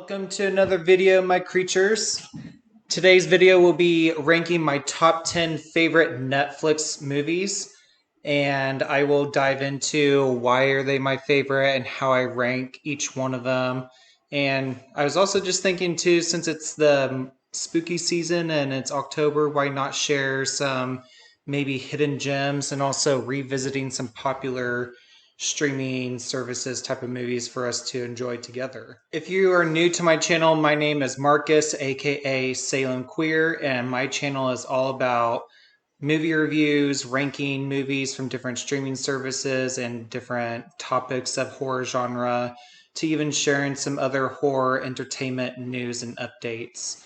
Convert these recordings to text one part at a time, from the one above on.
Welcome to another video, my creatures. Today's video will be ranking my top 10 favorite Netflix movies, and I will dive into why are they my favorite and how I rank each one of them. And I was also just thinking too, since it's the spooky season and it's October, why not share some maybe hidden gems and also revisiting some popular streaming services type of movies for us to enjoy together. If you are new to my channel, my name is Marcus, aka Salem Queer, and my channel is all about movie reviews, ranking movies from different streaming services and different topics of horror genre, to even sharing some other horror entertainment news and updates.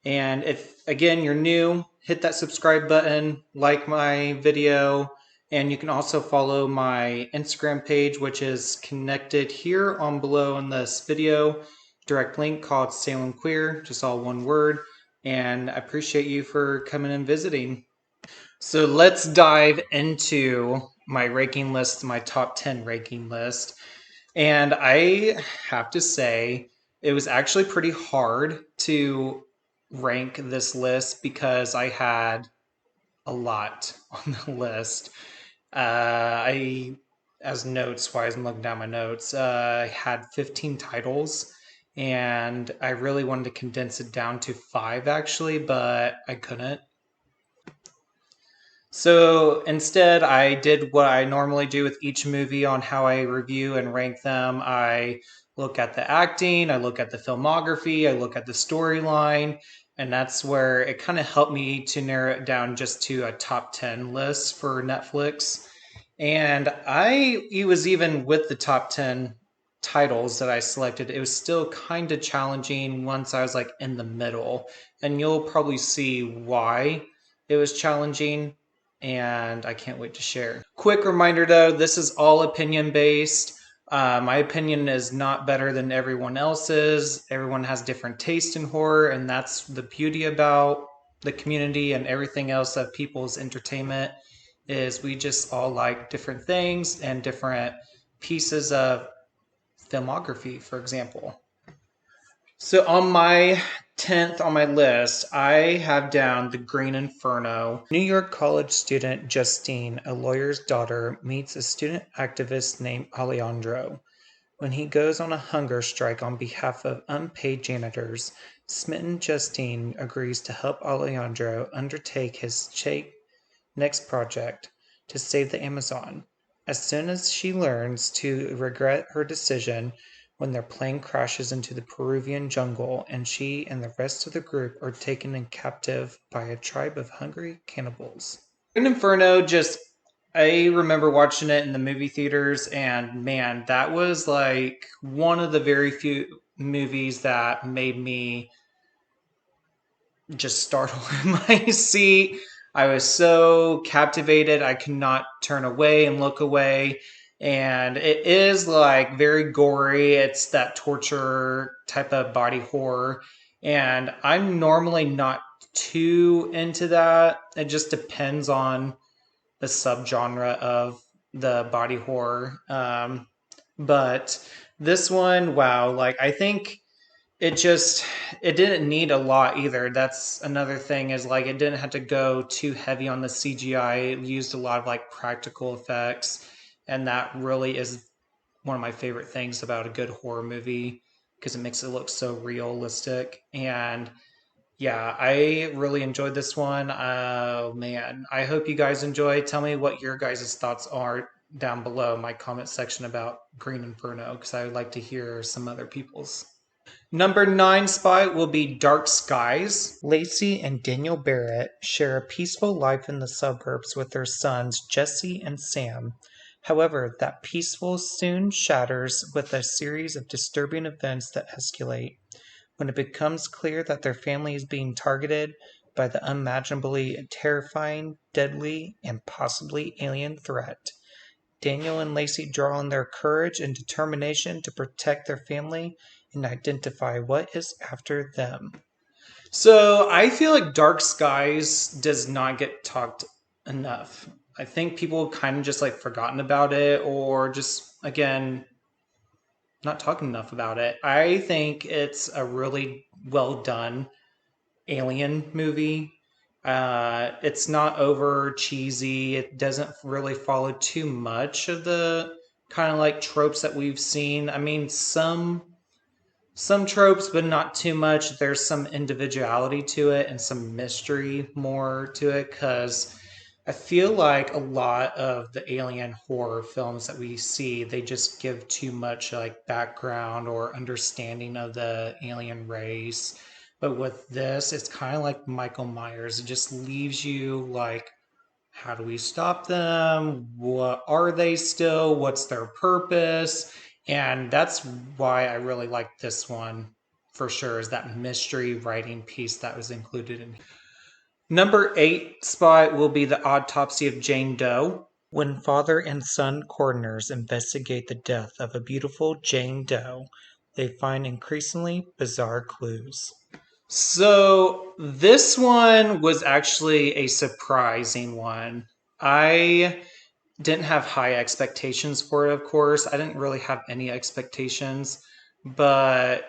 And if again you're new, hit that subscribe button, like my video, and you can also follow my Instagram page, which is connected here on below in this video. Direct link called Salem Queer, just all one word. And I appreciate you for coming and visiting. So let's dive into my ranking list, my top 10 ranking list. And I have to say, it was actually pretty hard to rank this list because I had a lot on the list. As notes wise, I'm looking down my notes, I had 15 titles and I really wanted to condense it down to five actually, but I couldn't. So instead, I did what I normally do with each movie on how I review and rank them. I look at the acting, I look at the filmography, I look at the storyline, and that's where it kind of helped me to narrow it down just to a top 10 list for Netflix. And it was even with the top 10 titles that I selected, it was still kind of challenging once I was like in the middle. And you'll probably see why it was challenging, and I can't wait to share. Quick reminder though, this is all opinion based. My opinion is not better than everyone else's. Everyone has different taste in horror, and that's the beauty about the community and everything else of people's entertainment is we just all like different things and different pieces of filmography, for example. So on my 10th on my list, I have down The Green Inferno. New York college student Justine, a lawyer's daughter, meets a student activist named Alejandro. When he goes on a hunger strike on behalf of unpaid janitors, smitten Justine agrees to help Alejandro undertake his next project to save the Amazon. As soon as she learns to regret her decision when their plane crashes into the Peruvian jungle and she and the rest of the group are taken in captive by a tribe of hungry cannibals. Inferno just I remember watching it in the movie theaters, and man, that was like one of the very few movies that made me just startle in my seat. I was so captivated, I could not turn away and look away. And it is like very gory. It's that torture type of body horror. And I'm normally not too into that. It just depends on the subgenre of the body horror. But this one, wow, like I think it just it didn't need a lot either. That's another thing is like it didn't have to go too heavy on the CGI. It used a lot of like practical effects, and that really is one of my favorite things about a good horror movie because it makes it look so realistic. And yeah, I really enjoyed this one. Oh man, I hope you guys enjoy. Tell me what your guys' thoughts are down below in my comment section about Green Inferno because I would like to hear some other people's. Number 9 spot will be Dark Skies. Lacey and Daniel Barrett share a peaceful life in the suburbs with their sons Jesse and Sam. However, that peaceful soon shatters with a series of disturbing events that escalate. When it becomes clear that their family is being targeted by the unimaginably terrifying, deadly, and possibly alien threat, Daniel and Lacey draw on their courage and determination to protect their family and identify what is after them. So I feel like Dark Skies does not get talked enough. I think people kind of just like forgotten about it or just again not talking enough about it. I think it's a really well done Alien movie. It's not over cheesy. It doesn't really follow too much of the kind of like tropes that we've seen. I mean, some tropes, but not too much. There's some individuality to it and some mystery more to it because I feel like a lot of the alien horror films that we see, they just give too much like background or understanding of the alien race. But with this, it's kind of like Michael Myers. It just leaves you like, how do we stop them? What are they still? What's their purpose? And that's why I really like this one for sure, is that mystery writing piece that was included in. Number 8 spot will be The Autopsy of Jane Doe. When father and son coroners investigate the death of a beautiful Jane Doe, they find increasingly bizarre clues. So, this one was actually a surprising one. I didn't have high expectations for it, of course. I didn't really have any expectations, but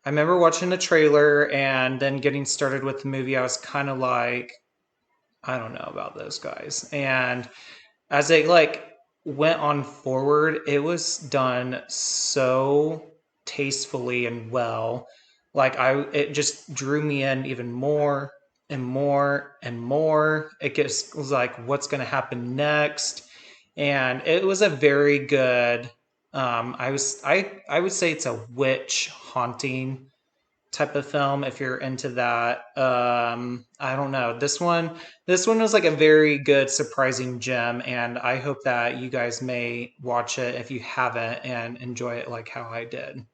I remember watching the trailer and then getting started with the movie. I was kind of like, I don't know about those guys. And as they like went on forward, it was done so tastefully and well. Like it just drew me in even more and more and more. It just was like, what's going to happen next? And it was a very good. I would say it's a witch haunting type of film if you're into that. I don't know. This one was like a very good surprising gem, and I hope that you guys may watch it if you haven't and enjoy it like how I did.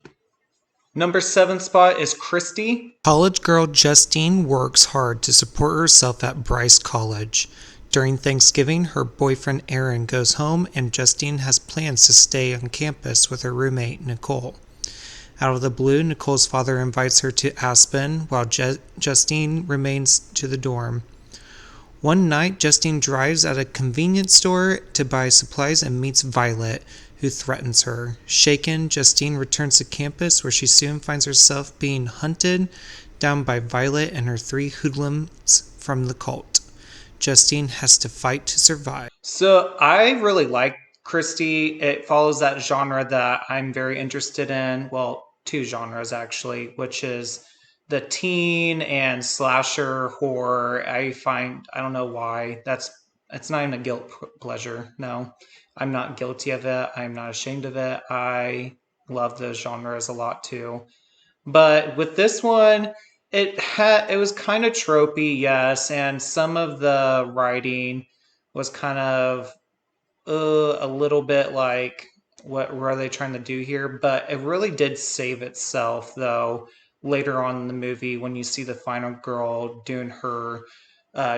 Number 7 spot is Christy. College girl Justine works hard to support herself at Bryce College. During Thanksgiving, her boyfriend Aaron goes home and Justine has plans to stay on campus with her roommate Nicole. Out of the blue, Nicole's father invites her to Aspen while Justine remains to the dorm. One night, Justine drives at a convenience store to buy supplies and meets Violet, who threatens her. Shaken, Justine returns to campus where she soon finds herself being hunted down by Violet and her 3 hoodlums from the cult. Justine has to fight to survive. So I really like Christy. It follows that genre that I'm very interested in. Well, 2 genres actually, which is the teen and slasher horror. I don't know why. It's not even a guilt pleasure. No, I'm not guilty of it. I'm not ashamed of it. I love those genres a lot too. But with this one, it was kind of tropey, yes, and some of the writing was kind of a little bit like what are they trying to do here? But it really did save itself though later on in the movie when you see the final girl doing her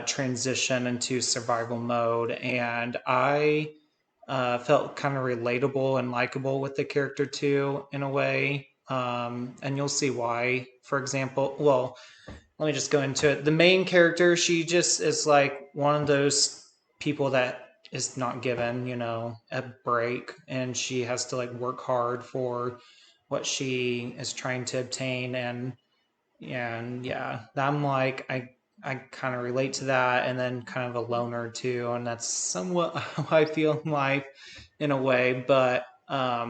transition into survival mode, and I felt kind of relatable and likable with the character too in a way. And you'll see why. For example, well, let me just go into it. The main character, she just is like one of those people that is not given, a break, and she has to like work hard for what she is trying to obtain. And yeah, I'm like I kind of relate to that, and then kind of a loner too, and that's somewhat how I feel in life in a way. But I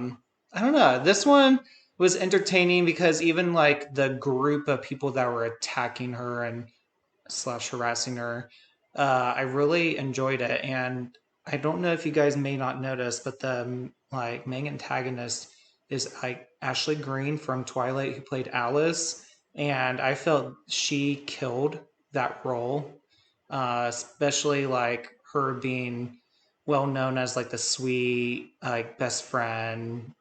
don't know. This one was entertaining because even like the group of people that were attacking her and slash harassing her, I really enjoyed it. And I don't know if you guys may not notice, but the like main antagonist is like Ashley Greene from Twilight, who played Alice, and I felt she killed that role, especially like her being well known as like the sweet like best friend,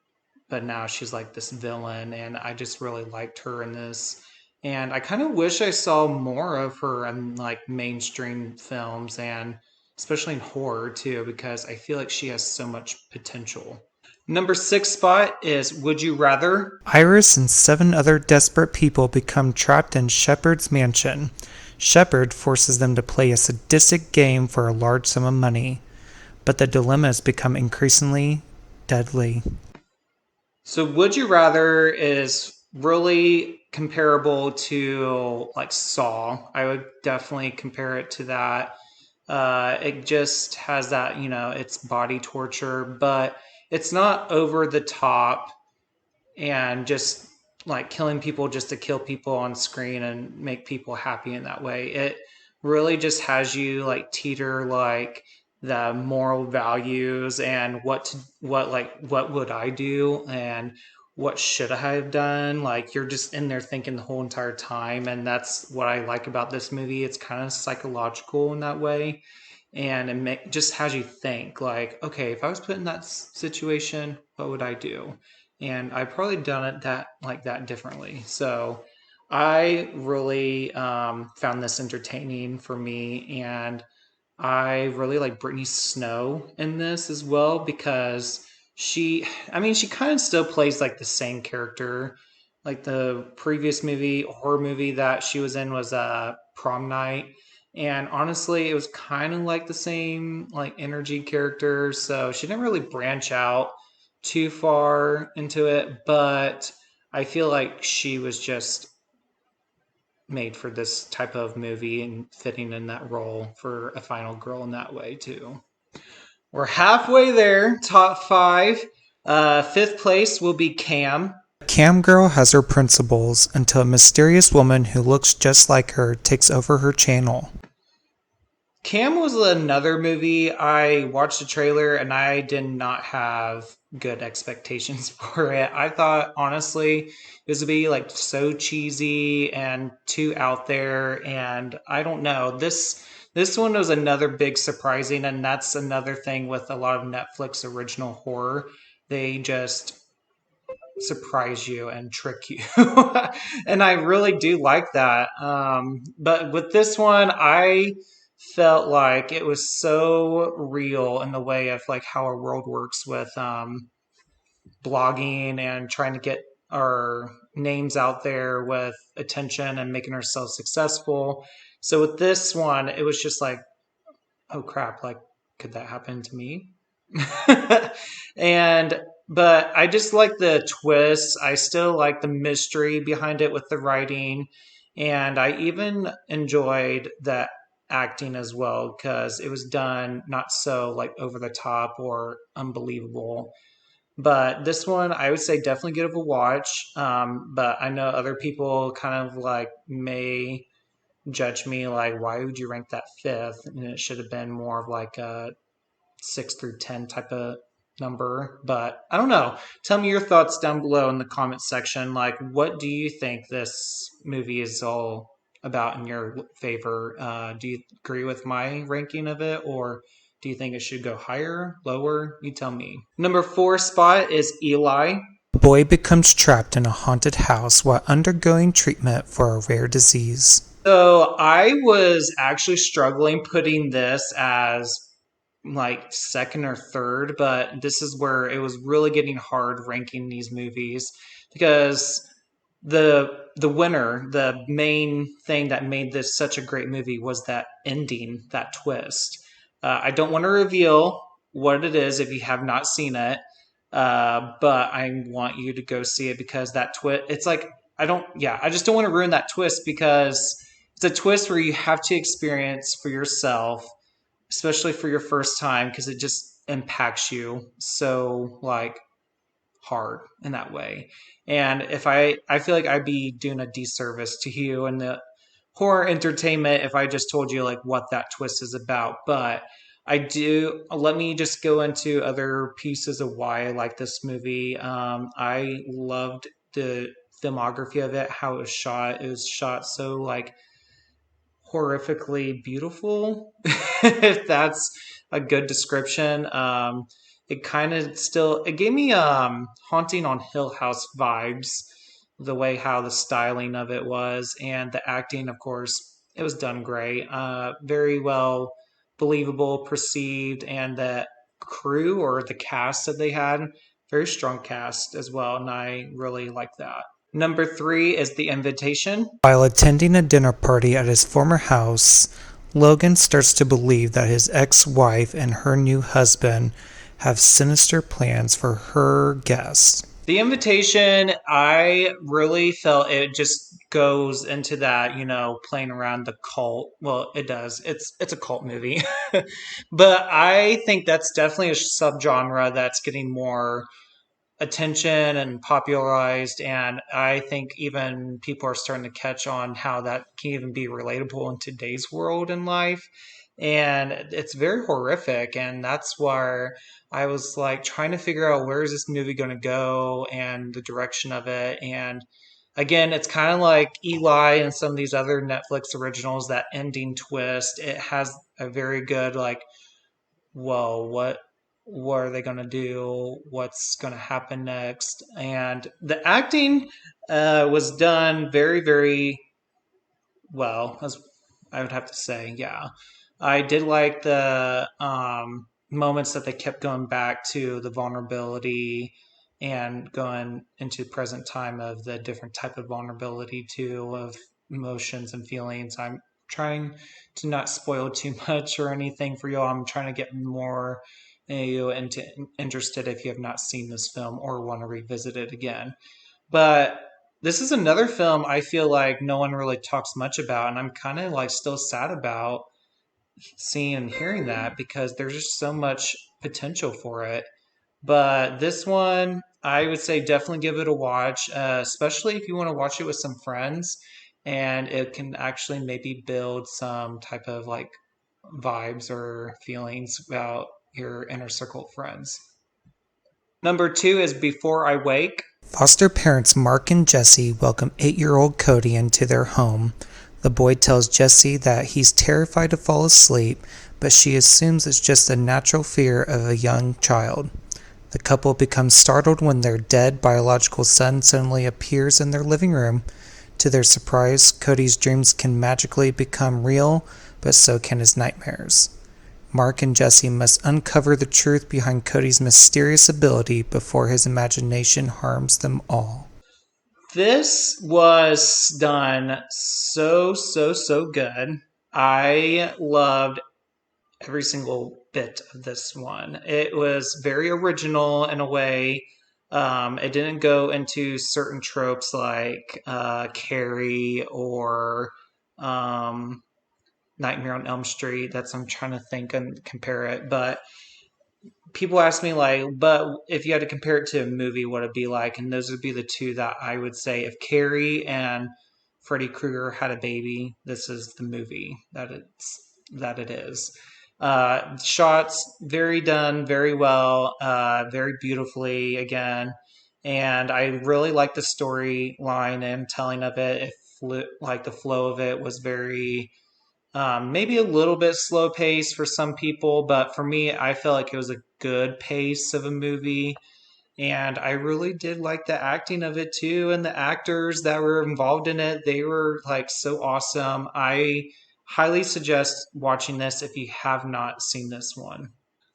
but now she's like this villain, and I just really liked her in this. And I kind of wish I saw more of her in like mainstream films, and especially in horror too, because I feel like she has so much potential. Number 6 spot is Would You Rather? Iris and 7 other desperate people become trapped in Shepard's mansion. Shepard forces them to play a sadistic game for a large sum of money, but the dilemmas become increasingly deadly. So, Would You Rather is really comparable to like Saw. I would definitely compare it to that. It just has that, it's body torture, but it's not over the top and just like killing people just to kill people on screen and make people happy in that way. It really just has you like teeter like the moral values and what would I do and what should I have done. Like you're just in there thinking the whole entire time, and that's what I like about this movie. It's kind of psychological in that way, and just has you think like, okay, if I was put in that situation, what would I do? And I probably done it that differently. So I really found this entertaining for me, and I really like Brittany Snow in this as well because she kind of still plays like the same character. Like the previous horror movie that she was in was Prom Night. And honestly, it was kind of like the same like energy character. So she didn't really branch out too far into it, but I feel like she was just made for this type of movie and fitting in that role for a final girl in that way too. We're halfway there. Top five. Fifth place will be Cam. Cam girl has her principles until a mysterious woman who looks just like her takes over her channel. Cam was another movie. I watched the trailer and I did not have good expectations for it. I thought honestly it was to be like so cheesy and too out there, and I don't know. This one was another big surprising, and that's another thing with a lot of Netflix original horror. They just surprise you and trick you. And I really do like that. But with this one, I felt like it was so real in the way of like how our world works with blogging and trying to get our names out there with attention and making ourselves successful. So with this one, it was just like, oh crap, like could that happen to me? and but I just like the twist. I still like the mystery behind it with the writing, and I even enjoyed the acting as well because it was done not so like over the top or unbelievable. But this one, I would say definitely give it a watch. But I know other people kind of like may judge me like, why would you rank that fifth? And it should have been more of like a 6 through 10 type of number. But I don't know. Tell me your thoughts down below in the comment section. Like, what do you think this movie is all about in your favor? Do you agree with my ranking of it, or do you think it should go higher, lower? You tell me. Number 4 spot is Eli. A boy becomes trapped in a haunted house while undergoing treatment for a rare disease. So I was actually struggling putting this as like second or third, but this is where it was really getting hard ranking these movies because the winner, the main thing that made this such a great movie was that ending, that twist. I don't want to reveal what it is if you have not seen it, but I want you to go see it because that twist. It's like I just don't want to ruin that twist because it's a twist where you have to experience for yourself, especially for your first time, because it just impacts you so like hard in that way. And if I feel like I'd be doing a disservice to you and the horror entertainment if I just told you like what that twist is about. But I do. Let me just go into other pieces of why I like this movie. I loved the filmography of it, how it was shot. It was shot so like horrifically beautiful, if that's a good description. It kind of still it gave me Haunting on Hill House vibes, the way how the styling of it was, and the acting, of course, it was done great. Very well believable, perceived, and the crew or the cast that they had, very strong cast as well, and I really like that. Number 3 is The Invitation. While attending a dinner party at his former house, Logan starts to believe that his ex-wife and her new husband have sinister plans for her guests. The Invitation, I really felt it just goes into that, playing around the cult. Well, it does. It's a cult movie. But I think that's definitely a subgenre that's getting more attention and popularized, and I think even people are starting to catch on how that can even be relatable in today's world and life. And it's very horrific, and that's where I was like trying to figure out where is this movie going to go and the direction of it. And again, it's kind of like Eli and some of these other Netflix originals, that ending twist. It has a very good like, whoa, what are they going to do? What's going to happen next? And the acting was done very, very well, as I would have to say. Yeah, I did like the moments that they kept going back to the vulnerability and going into present time of the different type of vulnerability too, of emotions and feelings. I'm trying to not spoil too much or anything for you. I'm trying to get more you into interested if you have not seen this film or want to revisit it again. But this is another film I feel like no one really talks much about, and I'm kind of like still sad about seeing and hearing that because there's just so much potential for it. But this one, I would say definitely give it a watch, especially if you want to watch it with some friends, and it can actually maybe build some type of like vibes or feelings about your inner circle of friends. Number two is Before I Wake. Foster parents Mark and Jesse welcome 8-year-old Cody into their home. The boy tells Jesse that he's terrified to fall asleep, but she assumes it's just a natural fear of a young child. The couple becomes startled when their dead biological son suddenly appears in their living room. To their surprise, Cody's dreams can magically become real, but so can his nightmares. Mark and Jesse must uncover the truth behind Cody's mysterious ability before his imagination harms them all. This was done so, so, so good. I loved every single bit of this one. It was very original in a way. It didn't go into certain tropes like Carrie or um, Nightmare on Elm Street. That's I'm trying to think and compare it, but people ask me like, but if you had to compare it to a movie, what it'd be like, and those would be the two that I would say. If Carrie and Freddy Krueger had a baby, this is the movie that it is. Shots very done, very well, very beautifully again, and I really like the storyline and telling of it. Like the flow of it was very maybe a little bit slow pace for some people, but for me, I felt like it was a good pace of a movie. And I really did like the acting of it too. And the actors that were involved in it, they were like so awesome. I highly suggest watching this if you have not seen this one.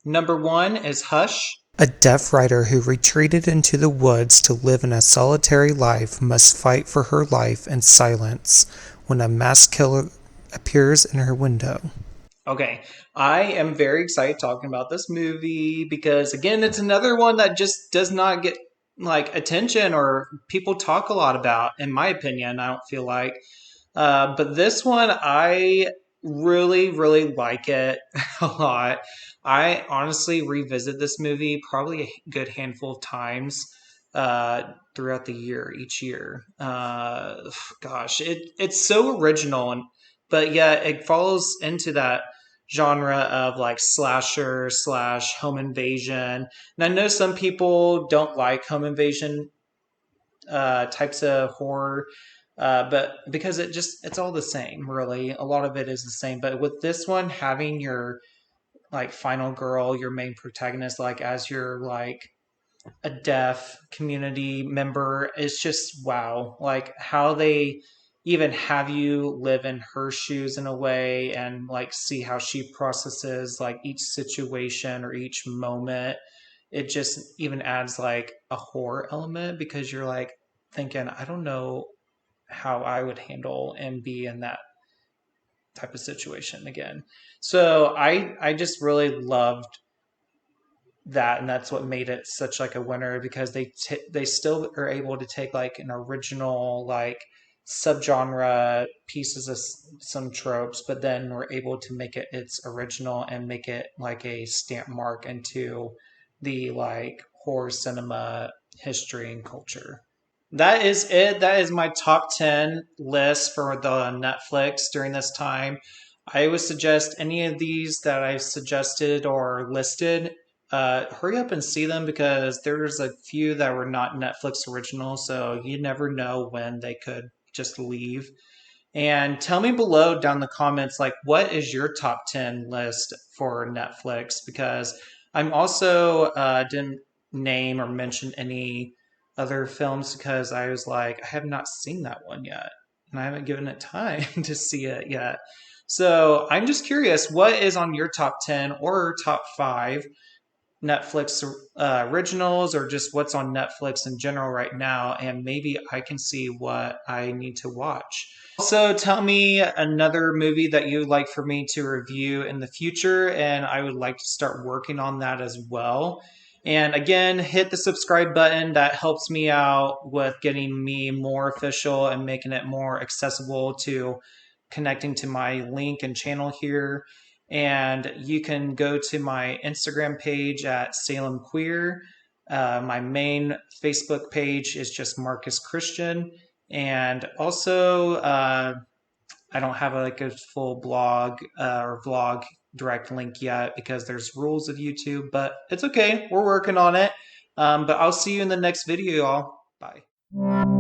Number one is Hush. A deaf writer who retreated into the woods to live in a solitary life must fight for her life in silence when a mass killer appears in her window. Okay, I am very excited talking about this movie because again, it's another one that just does not get like attention or people talk a lot about, in my opinion. I don't feel like, but this one I really, really like it a lot. I honestly revisit this movie probably a good handful of times throughout the year, each year. Gosh, it's so original and but yet it follows into that genre of like slasher slash home invasion. And I know some people don't like home invasion types of horror, but because it's all the same, really. A lot of it is the same. But with this one, having your like final girl, your main protagonist, like as your like a deaf community member, it's just wow. Like how they even have you live in her shoes in a way and like see how she processes like each situation or each moment. It just even adds like a horror element because you're like thinking, I don't know how I would handle and be in that type of situation again. So I just really loved that, and that's what made it such like a winner, because they still are able to take like an original like subgenre pieces of some tropes, but then we're able to make it its original and make it like a stamp mark into the like horror cinema history and culture. That is it. That is my top 10 list for the Netflix during this time. I would suggest any of these that I've suggested or listed, hurry up and see them, because there's a few that were not Netflix originals, so you never know when they could just leave. And tell me below down the comments, like, what is your top 10 list for Netflix? Because I'm also didn't name or mention any other films, because I was like, I have not seen that one yet. And I haven't given it time to see it yet. So I'm just curious, what is on your top 10 or top five Netflix originals, or just what's on Netflix in general right now? And maybe I can see what I need to watch. Also, tell me another movie that you'd like for me to review in the future, and I would like to start working on that as well. And again, hit the subscribe button. That helps me out with getting me more official and making it more accessible to connecting to my link and channel here. And you can go to my Instagram page at Salem Queer. My main Facebook page is just Marcus Christian. And also, I don't have like a full blog or vlog direct link yet, because there's rules of YouTube, but it's okay. We're working on it. But I'll see you in the next video, y'all. Bye.